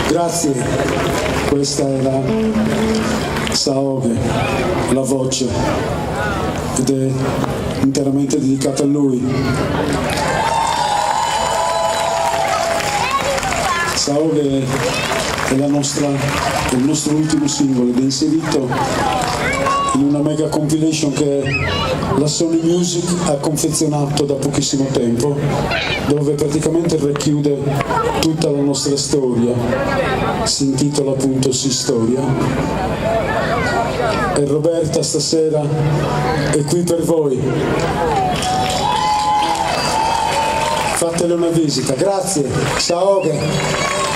Grazie, questa è la Saoge, la voce, ed è interamente dedicata a lui. Saoge è il nostro ultimo singolo ed è inserito in una mega compilation che la Sony Music ha confezionato da pochissimo tempo, dove praticamente racchiude tutta la nostra storia. Si intitola appunto Si Storia, e Roberta stasera è qui per voi. Fatele una visita. Grazie, Saoge.